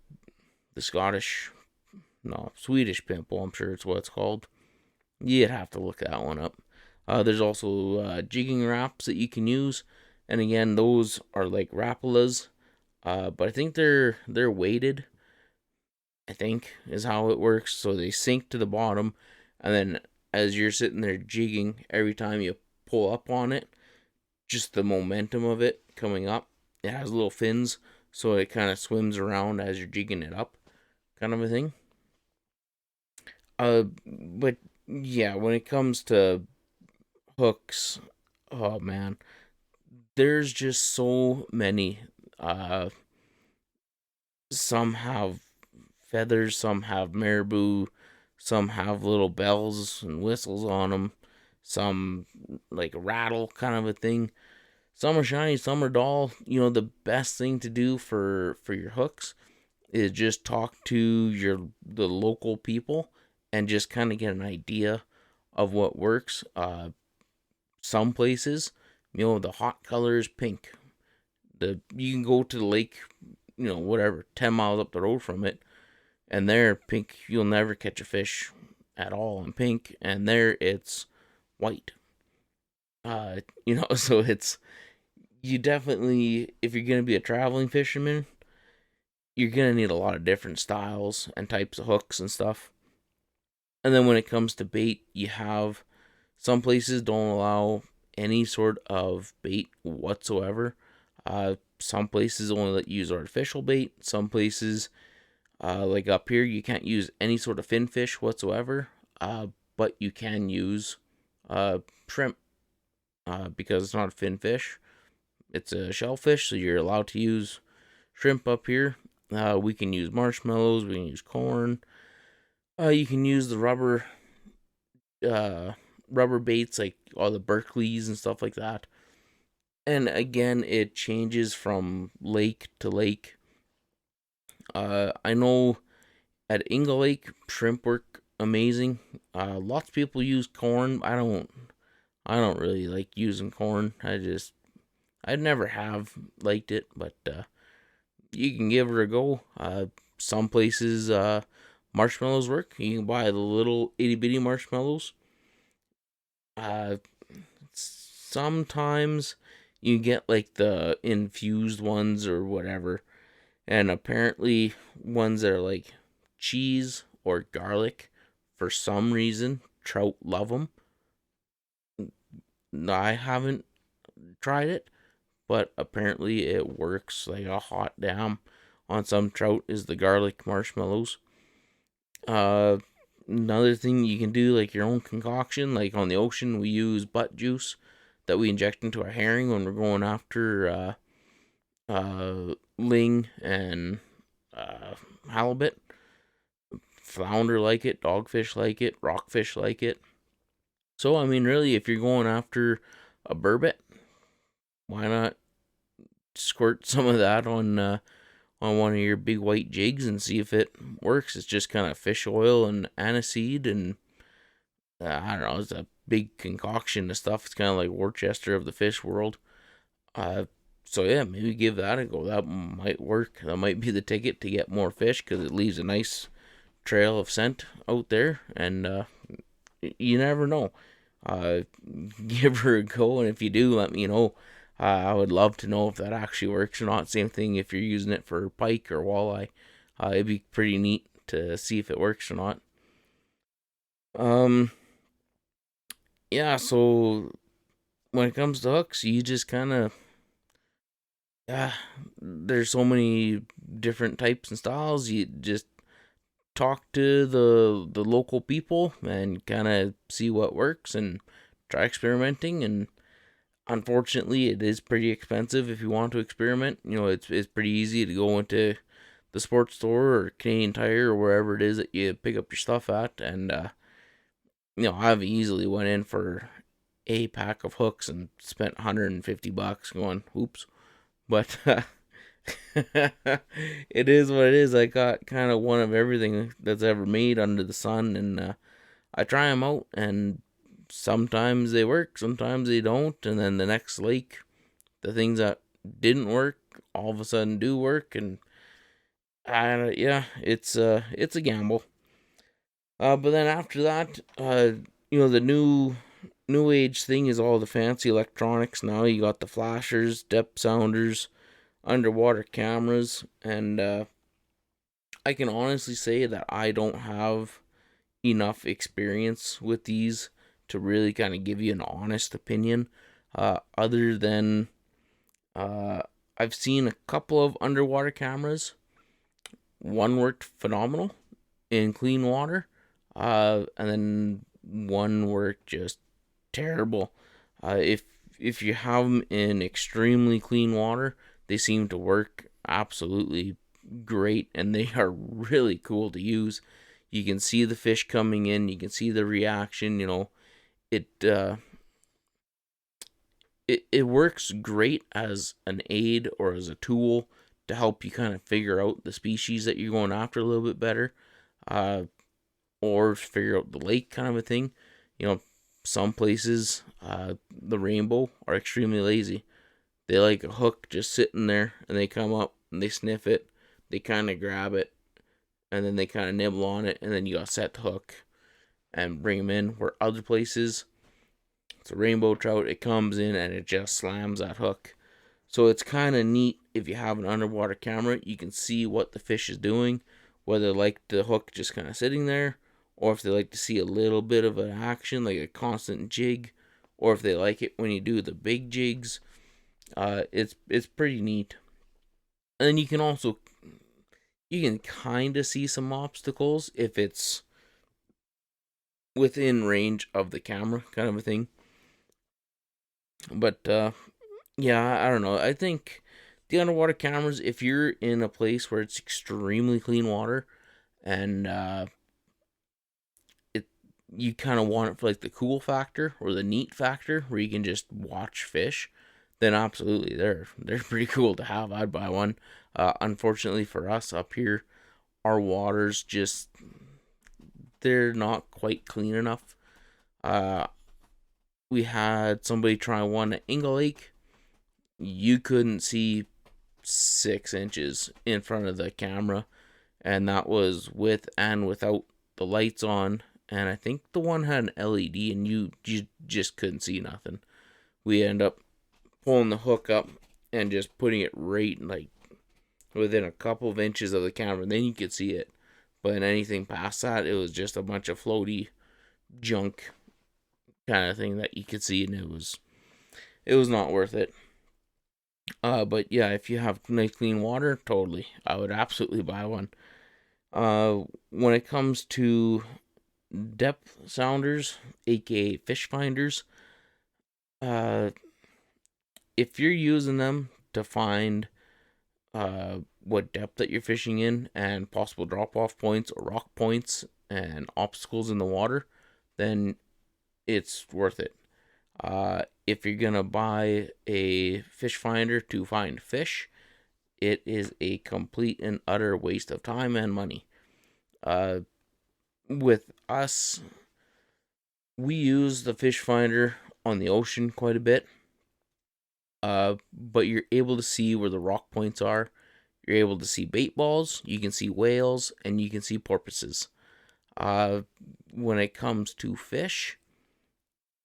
Scottish, no, Swedish pimple, I'm sure it's what it's called. You'd have to look that one up. There's also jigging wraps that you can use, and again, those are like Rapalas, but I think they're weighted. I think is how it works. So they sink to the bottom, and then as you're sitting there jigging, every time you pull up on it, just the momentum of it coming up, it has little fins, so it kind of swims around as you're jigging it up, kind of a thing. But yeah, when it comes to hooks, oh man, there's just so many. Some have feathers, some have marabou, some have little bells and whistles on them, some like rattle kind of a thing. Some are shiny, some are dull. You know, the best thing to do for your hooks is just talk to the local people and just kind of get an idea of what works. Some places, you know, the hot color is pink. You can go to the lake, you know, whatever, 10 miles up the road from it, and there, pink, you'll never catch a fish at all in pink, and there it's white. You know, so you definitely, if you're going to be a traveling fisherman, you're going to need a lot of different styles and types of hooks and stuff. And then when it comes to bait, you have some places don't allow any sort of bait whatsoever. Some places only let you use artificial bait. Some places, like up here, you can't use any sort of fin fish whatsoever, but you can use shrimp because it's not a fin fish. It's a shellfish, so you're allowed to use shrimp up here. We can use marshmallows. We can use corn. You can use the rubber baits like all the Berkleys and stuff like that. And again, it changes from lake to lake. I know at Ingle Lake, shrimp work amazing. Lots of people use corn. I don't. I don't really like using corn. I never have liked it, but you can give her a go. Some places, marshmallows work. You can buy the little itty bitty marshmallows. Uh, Sometimes you get like the infused ones or whatever, and apparently ones that are like cheese or garlic, for some reason, trout love them. I haven't tried it, but apparently it works like a hot damn on some trout is the garlic marshmallows. Uh, Another thing you can do, like your own concoction, like on the ocean, we use butt juice that we inject into our herring when we're going after ling and halibut. Flounder like it, dogfish like it, rockfish like it. So, I mean, really, if you're going after a burbot, why not squirt some of that on one of your big white jigs and see if it works? It's just kind of fish oil and aniseed, and I don't know, it's a big concoction of stuff. It's kind of like Worcester of the fish world. So yeah, maybe give that a go. That might work. That might be the ticket to get more fish because it leaves a nice trail of scent out there, and you never know. Uh, give her a go, and if you do, let me know. I would love to know if that actually works or not. Same thing if you're using it for pike or walleye. It'd be pretty neat to see if it works or not. Um, yeah. So when it comes to hooks, you just kind of there's so many different types and styles. You just talk to the local people and kind of see what works and try experimenting. And unfortunately, it is pretty expensive if you want to experiment. You know, it's pretty easy to go into the sports store or Canadian Tire or wherever it is that you pick up your stuff at, and I've easily went in for a pack of hooks and spent $150 going, oops. But it is what it is. I got kind of one of everything that's ever made under the sun, and I try them out, and sometimes they work, sometimes they don't, and then the next lake, the things that didn't work all of a sudden do work, and yeah, it's a gamble. But then after that, the new age thing is all the fancy electronics. Now you got the flashers, depth sounders, underwater cameras, and I can honestly say that I don't have enough experience with these to really kind of give you an honest opinion. Other than I've seen a couple of underwater cameras. One worked phenomenal in clean water, and then one worked just terrible. If you have them in extremely clean water, they seem to work absolutely great, and they are really cool to use. You can see the fish coming in, you can see the reaction. It it works great as an aid or as a tool to help you kind of figure out the species that you're going after a little bit better, or figure out the lake kind of a thing. Some places, the rainbow are extremely lazy. They like a hook just sitting there, and they come up and they sniff it, they kind of grab it, and then they kind of nibble on it, and then you got to set the hook and bring them in. Where other places, it's a rainbow trout, it comes in and it just slams that hook. So it's kind of neat if you have an underwater camera. You can see what the fish is doing, whether they like the hook just kind of sitting there, or if they like to see a little bit of an action, like a constant jig, or if they like it when you do the big jigs. It's pretty neat. And then you can kind of see some obstacles if it's within range of the camera, kind of a thing. But yeah, I don't know. I think the underwater cameras, if you're in a place where it's extremely clean water and it you kind of want it for like the cool factor or the neat factor where you can just watch fish, then absolutely they're pretty cool to have. I'd buy one. Unfortunately for us up here, our waters just they're not quite clean enough. Uh, we had somebody try one at Ingle Lake. You couldn't see 6 inches in front of the camera, and that was with and without the lights on. And I think the one had an LED, and you just couldn't see nothing. We end up pulling the hook up and just putting it right like within a couple of inches of the camera, and then you could see it. But anything past that, it was just a bunch of floaty junk kind of thing that you could see, and it was not worth it. But yeah, if you have nice clean water, totally, I would absolutely buy one. When it comes to depth sounders, aka fish finders, uh, if you're using them to find what depth that you're fishing in and possible drop off points or rock points and obstacles in the water, then it's worth it. If you're gonna buy a fish finder to find fish, it is a complete and utter waste of time and money. With us, we use the fish finder on the ocean quite a bit. But you're able to see where the rock points are. You're able to see bait balls, you can see whales, and you can see porpoises. When it comes to fish,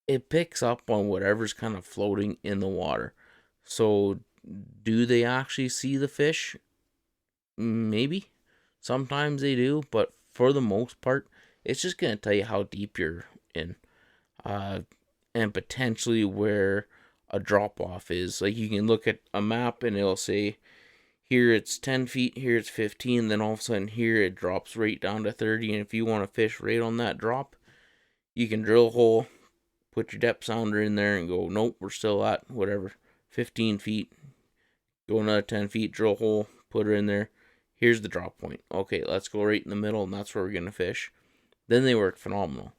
it picks up on whatever's kind of floating in the water. So, do they actually see the fish? Maybe. Sometimes they do, but for the most part, it's just going to tell you how deep you're in. And potentially where a drop off is. Like you can look at a map and it'll say here it's 10 feet, here it's 15, then all of a sudden here it drops right down to 30. And if you want to fish right on that drop, you can drill a hole, put your depth sounder in there and go, nope, we're still at whatever, 15 feet. Go another 10 feet, drill a hole, put her in there. Here's the drop point. Okay, let's go right in the middle, and that's where we're going to fish. Then they work phenomenal.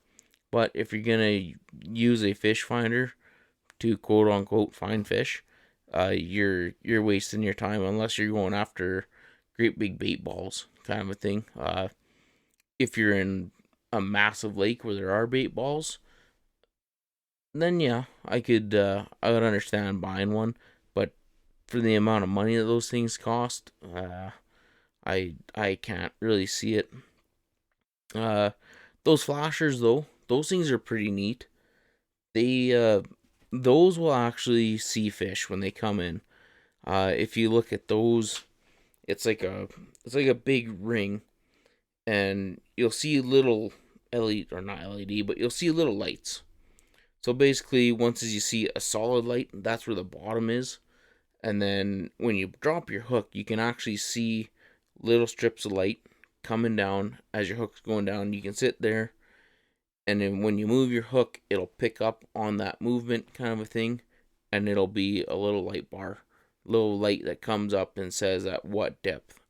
But if you're going to use a fish finder to quote unquote find fish, you're wasting your time unless you're going after great big bait balls kind of a thing. If you're in a massive lake where there are bait balls, then yeah, I would understand buying one. But for the amount of money that those things cost, I can't really see it. Those flashers though, those things are pretty neat. They those will actually see fish when they come in. If you look at those, it's like a big ring, and you'll see little LED or not LED, but you'll see little lights. So basically, once as you see a solid light, that's where the bottom is, and then when you drop your hook, you can actually see little strips of light coming down as your hook's going down. You can sit there, and then when you move your hook, it'll pick up on that movement kind of a thing, and it'll be a little light bar, little light that comes up and says at what depth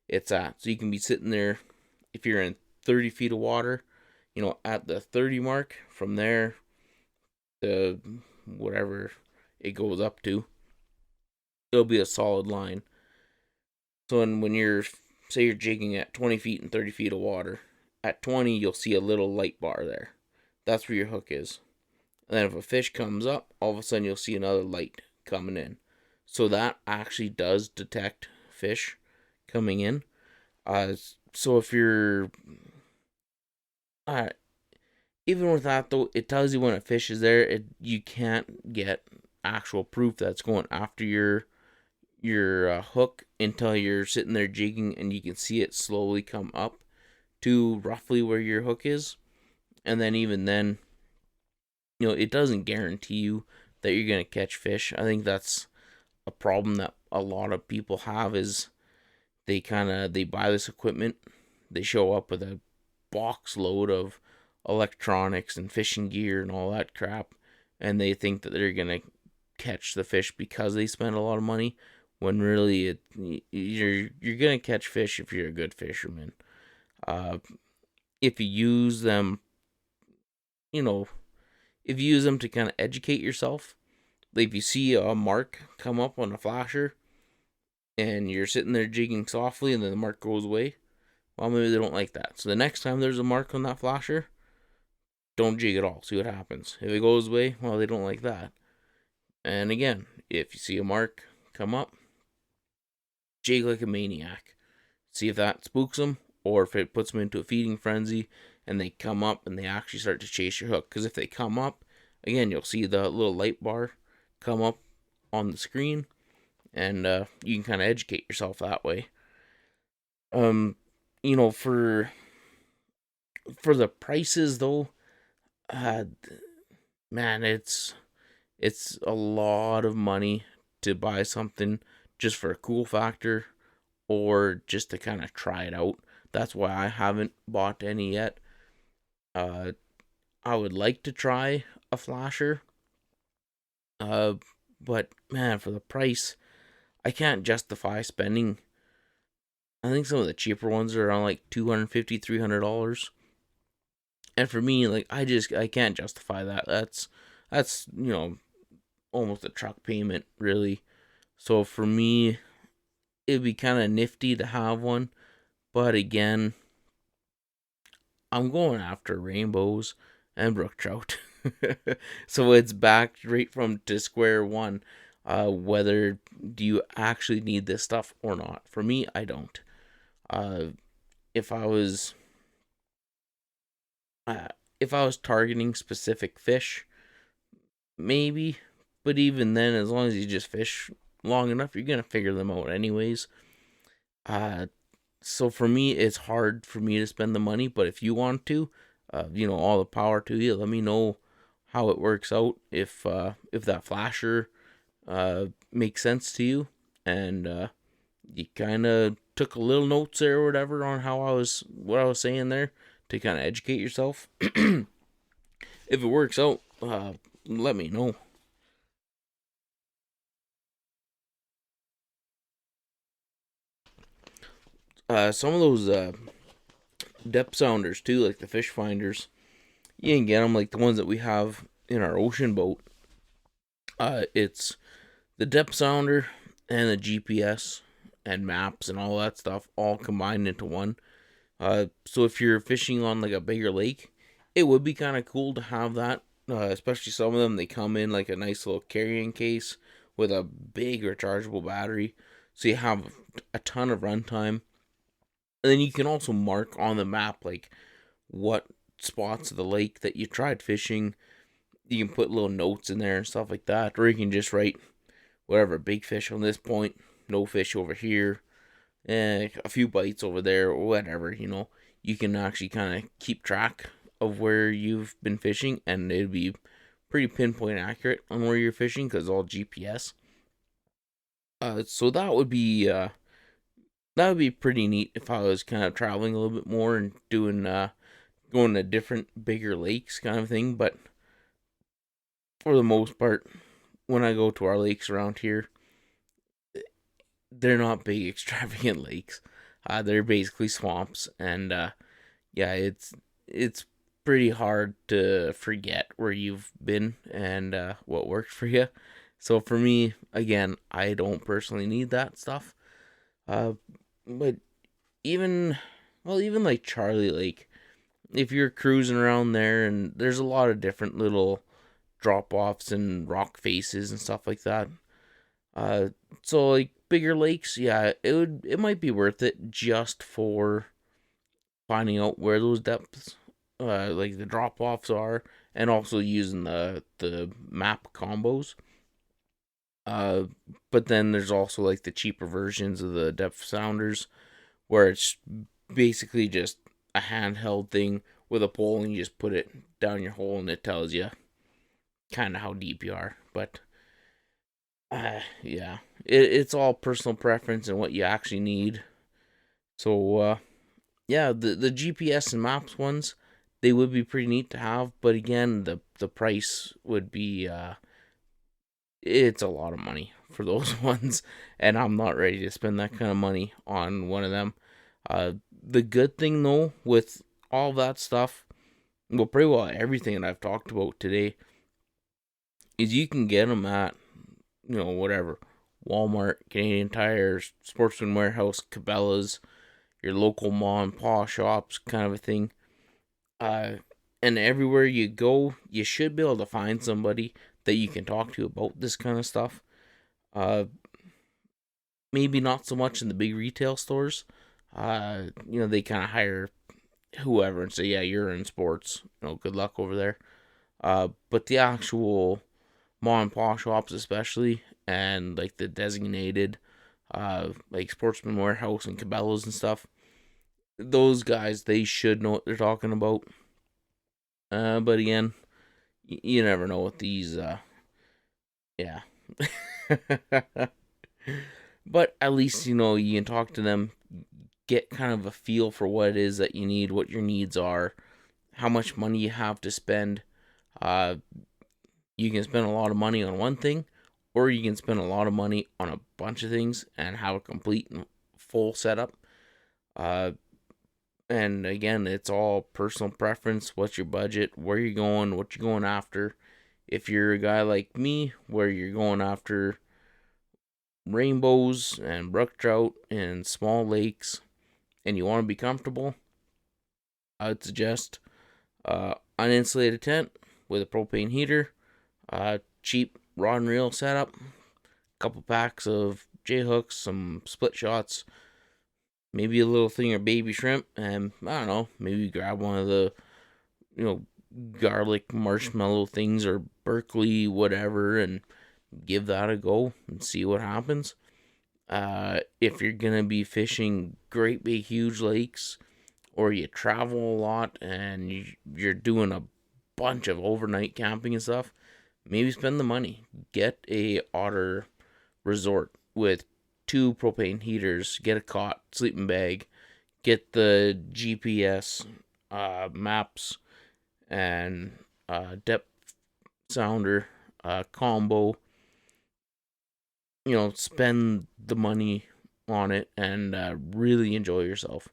it's at. So you can be sitting there, if you're in 30 feet of water, at the 30 mark, from there to whatever it goes up to, it'll be a solid line. So when say you're jigging at 20 feet and 30 feet of water, at 20, you'll see a little light bar there. That's where your hook is. And then if a fish comes up, all of a sudden you'll see another light coming in. So that actually does detect fish coming in. So if you're... even with that though, it tells you when a fish is there. You can't get actual proof that's going after your hook until you're sitting there jigging and you can see it slowly come up to roughly where your hook is. And then even then, it doesn't guarantee you that you're going to catch fish. I think that's a problem that a lot of people have is they buy this equipment, they show up with a box load of electronics and fishing gear and all that crap, and they think that they're gonna catch the fish because they spend a lot of money. When really, you're gonna catch fish if you're a good fisherman. Uh, if you use them, you know, if you use them to kind of educate yourself, like if you see a mark come up on a flasher and you're sitting there jigging softly and then the mark goes away, well, maybe they don't like that. So the next time there's a mark on that flasher, don't jig at all. See what happens. If it goes away, well, they don't like that. And again, if you see a mark come up, jig like a maniac. See if that spooks them or if it puts them into a feeding frenzy and they come up and they actually start to chase your hook. Because if they come up, again, you'll see the little light bar come up on the screen, and you can kind of educate yourself that way. You know, for the prices though, man, it's a lot of money to buy something just for a cool factor or just to kind of try it out. That's why I haven't bought any yet. I would like to try a flasher, but man, for the price, I can't justify spending. I think some of the cheaper ones are around like $250, $300. And for me, like I can't justify that. That's almost a truck payment, really. So for me, it'd be kind of nifty to have one, but again, I'm going after rainbows and brook trout. So it's back right from to square one. Whether do you actually need this stuff or not? For me, I don't. Uh, if I was if I was targeting specific fish, maybe. But even then, as long as you just fish long enough, you're gonna figure them out anyways. Uh, so for me, it's hard for me to spend the money. But if you want to, all the power to you. Let me know how it works out. If that flasher makes sense to you, and you kind of took a little notes there or whatever on what I was saying there to kind of educate yourself. If it works out, let me know. Some of those depth sounders too, like the fish finders, you can get them like the ones that we have in our ocean boat. It's the depth sounder and the GPS and maps and all that stuff all combined into one. So if you're fishing on like a bigger lake, it would be kind of cool to have that. Especially some of them, they come in like a nice little carrying case with a big rechargeable battery, so you have a ton of runtime. And then you can also mark on the map like what spots of the lake that you tried fishing. You can put little notes in there and stuff like that, or you can just write whatever, big fish on this point, no fish over here, a few bites over there, or whatever. You can actually kind of keep track of where you've been fishing, and it'd be pretty pinpoint accurate on where you're fishing because all GPS. So that would be pretty neat if I was kind of traveling a little bit more and doing going to different bigger lakes kind of thing. But for the most part, when I go to our lakes around here, they're not big extravagant lakes. They're basically swamps, and yeah, it's pretty hard to forget where you've been and what worked for you. So for me, again, I don't personally need that stuff. Uh, but even even like Charlie Lake, if you're cruising around there, and there's a lot of different little drop offs and rock faces and stuff like that. So like bigger lakes, yeah, it might be worth it just for finding out where those depths, like the drop offs are, and also using the map combos. Uh, but then there's also like the cheaper versions of the depth sounders where it's basically just a handheld thing with a pole and you just put it down your hole and it tells you kind of how deep you are. But Yeah, it's all personal preference and what you actually need. So, yeah, the GPS and maps ones, they would be pretty neat to have, but again, the price would be it's a lot of money for those ones, and I'm not ready to spend that kind of money on one of them. The good thing though with all that stuff, well, pretty well everything that I've talked about today, is you can get them at whatever Walmart, Canadian Tires, Sportsman Warehouse, Cabela's, your local mom and paw shops, kind of a thing. Uh, and everywhere you go, you should be able to find somebody that you can talk to about this kind of stuff. Uh, Maybe not so much in the big retail stores. They kind of hire whoever and say, yeah, you're in sports. Good luck over there. But the actual mom and paw shops, especially, and like the designated, like Sportsman Warehouse and Cabela's and stuff, those guys, they should know what they're talking about. But again, you never know with these. Yeah. But at least you can talk to them, get kind of a feel for what it is that you need, what your needs are, how much money you have to spend. Uh, you can spend a lot of money on one thing, or you can spend a lot of money on a bunch of things and have a complete and full setup. Uh, and again, it's all personal preference. What's your budget? Where you going? What you going after? If you're a guy like me, where you're going after rainbows and brook trout and small lakes, and you want to be comfortable, I would suggest uninsulated tent with a propane heater, cheap rod and reel setup, couple packs of J hooks, some split shots, maybe a little thing of baby shrimp, and I don't know, maybe grab one of the you know garlic marshmallow things or Berkley whatever, and give that a go and see what happens. If you're gonna be fishing great big huge lakes, or you travel a lot and you're doing a bunch of overnight camping and stuff, maybe spend the money. Get a otter resort with 2 propane heaters, get a cot, sleeping bag, get the GPS maps and depth sounder combo. Spend the money on it and really enjoy yourself.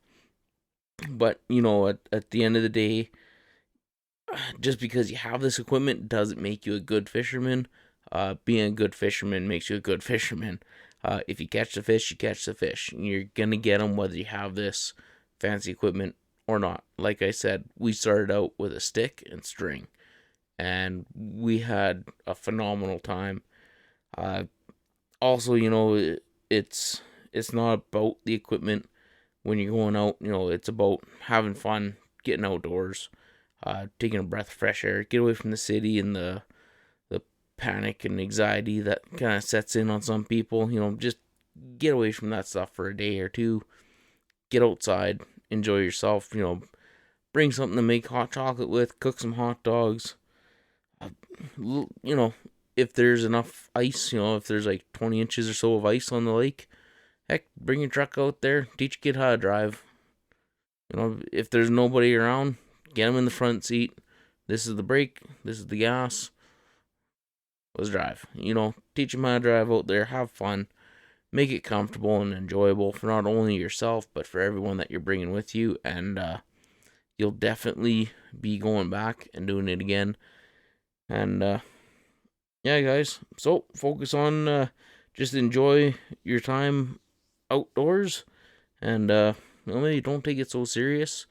But at the end of the day, just because you have this equipment doesn't make you a good fisherman. Being a good fisherman makes you a good fisherman. If you catch the fish, you catch the fish. You're gonna get them whether you have this fancy equipment or not. Like I said, we started out with a stick and string, and we had a phenomenal time. Also, it's not about the equipment when you're going out. It's about having fun, getting outdoors, taking a breath of fresh air, get away from the city and the panic and anxiety that kind of sets in on some people. Just get away from that stuff for a day or two. Get outside, enjoy yourself. Bring something to make hot chocolate with, cook some hot dogs. Uh, you know, if there's enough ice, if there's like 20 inches or so of ice on the lake, heck, bring your truck out there, teach a kid how to drive. If there's nobody around, get them in the front seat. This is the brake, this is the gas. Let's drive. Teach them how to drive out there, have fun, make it comfortable and enjoyable for not only yourself, but for everyone that you're bringing with you. And you'll definitely be going back and doing it again. And yeah, guys, so focus on just enjoy your time outdoors, and maybe don't take it so serious.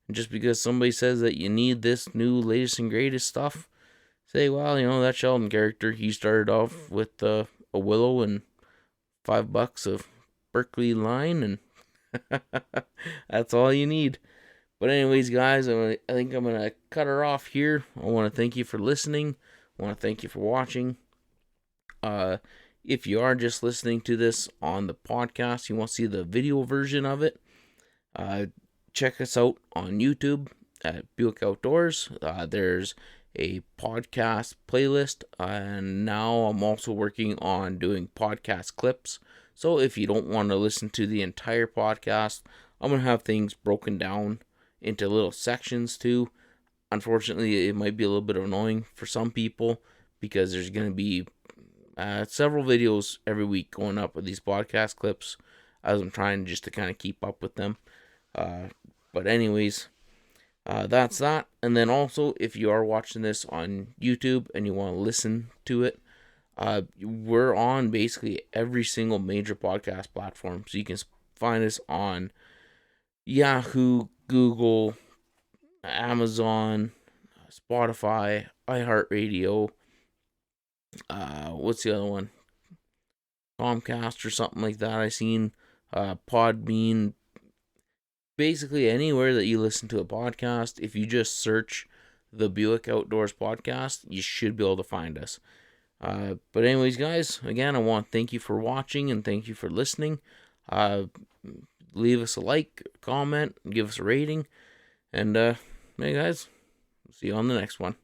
And just because somebody says that you need this new latest and greatest stuff, say, well, that Sheldon character, he started off with a willow and $5 of Berkley line, and that's all you need. But anyways, guys, I think I'm gonna cut her off here. I want to thank you for listening. I want to thank you for watching. If you are just listening to this on the podcast, you want to see the video version of it, check us out on YouTube at Buick Outdoors. There's a podcast playlist, and now I'm also working on doing podcast clips. So if you don't want to listen to the entire podcast, I'm going to have things broken down into little sections too. Unfortunately, it might be a little bit annoying for some people because there's going to be several videos every week going up with these podcast clips as I'm trying just to kind of keep up with them. But anyways, that's that. And then also, if you are watching this on YouTube and you want to listen to it, we're on basically every single major podcast platform. So you can find us on Yahoo, Google, Amazon, Spotify, iHeartRadio. What's the other one? Comcast or something like that. I seen Podbean. Basically anywhere that you listen to a podcast, if you just search the Buick Outdoors podcast, you should be able to find us. But anyways, guys, again, I want to thank you for watching and thank you for listening. Leave us a like, comment, give us a rating, and hey guys, see you on the next one.